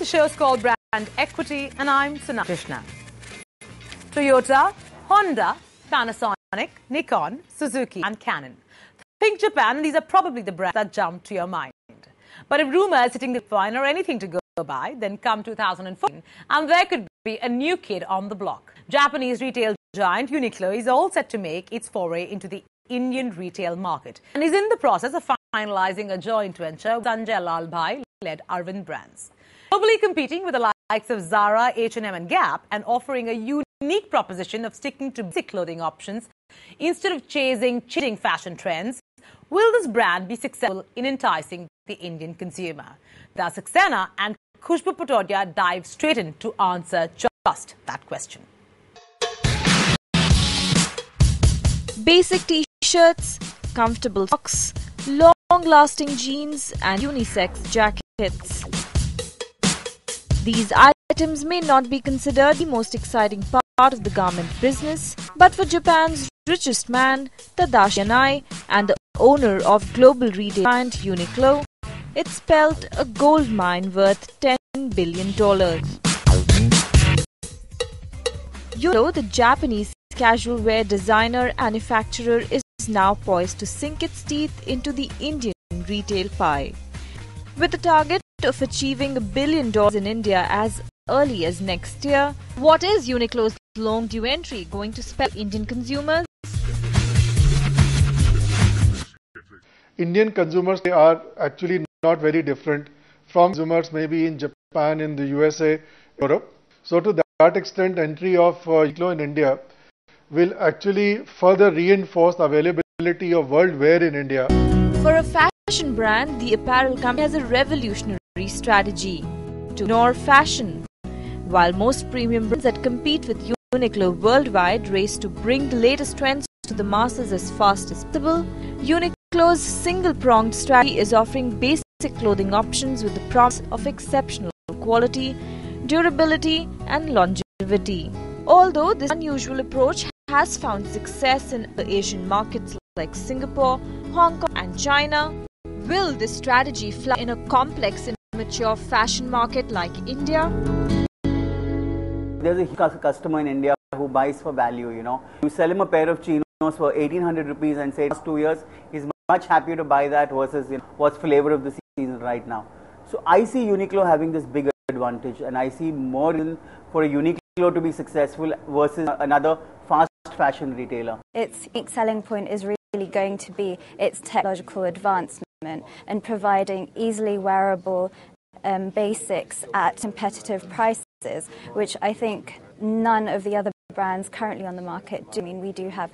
The show's called Brand Equity, and I'm Sana Krishna. Toyota, Honda, Panasonic, Nikon, Suzuki, and Canon. Think Japan, and these are probably the brands that jump to your mind. But if rumors hitting the fine or anything to go by, then come 2014, and there could be a new kid on the block. Japanese retail giant Uniqlo is all set to make its foray into the Indian retail market and is in the process of finalizing a joint venture with Sanjay Lalbhai-led Arvind Brands. Globally competing with the likes of Zara, H&M and Gap and offering a unique proposition of sticking to basic clothing options instead of chasing fashion trends, will this brand be successful in enticing the Indian consumer? Thus, Saxena and Khushbu Patodia dive straight in to answer just that question. Basic t-shirts, comfortable socks, long-lasting jeans and unisex jackets. These items may not be considered the most exciting part of the garment business, but for Japan's richest man, Tadashi Yanai, and the owner of global retail giant Uniqlo, it spelled a gold mine worth $10 billion. Uniqlo, the Japanese casual wear designer and manufacturer, is now poised to sink its teeth into the Indian retail pie. With the target of achieving $1 billion in India as early as next year, what is Uniqlo's long-due entry going to spell Indian consumers? Indian consumers, they are actually not very different from consumers maybe in Japan, in the USA, Europe. So to that extent, entry of Uniqlo in India will actually further reinforce the availability of world wear in India. For a fashion brand, the apparel company has a revolutionary strategy to ignore fashion. While most premium brands that compete with Uniqlo worldwide race to bring the latest trends to the masses as fast as possible, Uniqlo's single-pronged strategy is offering basic clothing options with the promise of exceptional quality, durability and longevity. Although this unusual approach has found success in the Asian markets like Singapore, Hong Kong and China, will this strategy fly in a complex and mature fashion market like India? There's a customer in India who buys for value, You sell him a pair of chinos for 1800 rupees and say last 2 years he's much happier to buy that versus what's flavor of the season right now. So I see Uniqlo having this big advantage, and I see more reason for a Uniqlo to be successful versus another fast fashion retailer. Its unique selling point is really going to be its technological advancement and providing easily wearable basics at competitive prices, which I think none of the other brands currently on the market do. I mean, we do have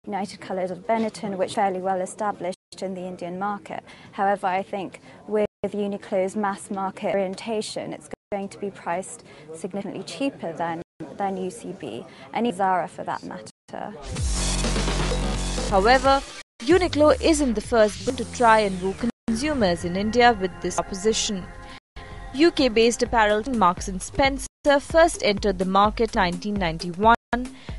United Colours of Benetton, which is fairly well established in the Indian market. However, I think with Uniqlo's mass market orientation, it's going to be priced significantly cheaper than UCB and Zara for that matter. However, Uniqlo isn't the first brand to try and woo consumers in India with this proposition. UK-based apparel Marks & Spencer first entered the market in 1991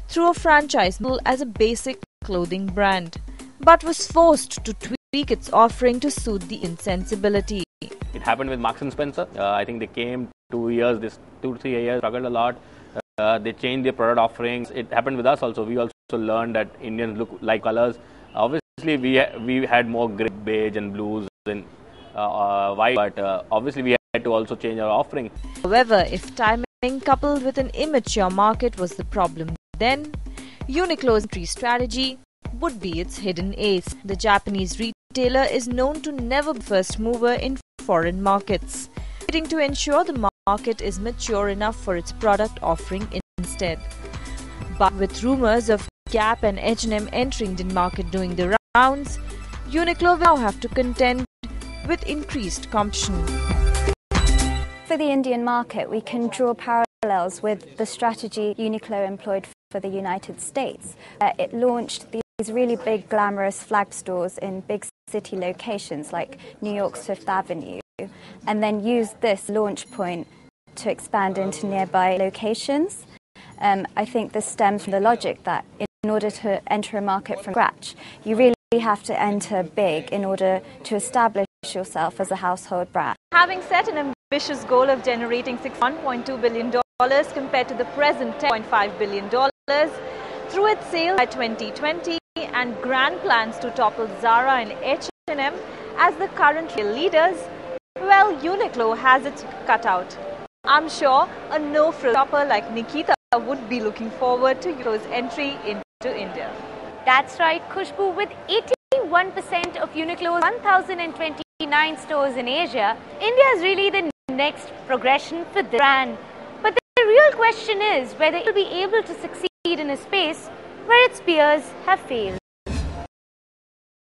through a franchise model as a basic clothing brand, but was forced to tweak its offering to suit the insensibility. It happened with Marks & Spencer. I think they came 2 years, 2 to 3 years, struggled a lot. They changed their product offerings. It happened with us also. We also learned that Indians look like colors. Obviously, we had more gray, beige and blues and white, but obviously we had to also change our offering. However, if timing coupled with an immature market was the problem, then Uniqlo's entry strategy would be its hidden ace. The Japanese retailer is known to never be first mover in foreign markets, waiting to ensure the market is mature enough for its product offering instead. But with rumors of Gap and H&M entering the market doing the rounds, Uniqlo will now have to contend with increased competition. For the Indian market, we can draw parallels with the strategy Uniqlo employed for the United States. It launched these really big, glamorous flag stores in big city locations like New York's Fifth Avenue, and then used this launch point to expand into nearby locations. I think this stems from the logic that in order to enter a market from scratch, you really have to enter big in order to establish yourself as a household brand. Having set an ambitious goal of generating $1.2 billion compared to the present $10.5 billion through its sale by 2020 and grand plans to topple Zara and H&M as the current leaders, well, Uniqlo has its cut out. I'm sure a no-frill shopper like Nikita would be looking forward to Uniqlo's entry into India. That's right, Khushbu. With 81% of Uniqlo's 1,029 stores in Asia, India is really the next progression for the brand. But the real question is whether it will be able to succeed in a space where its peers have failed.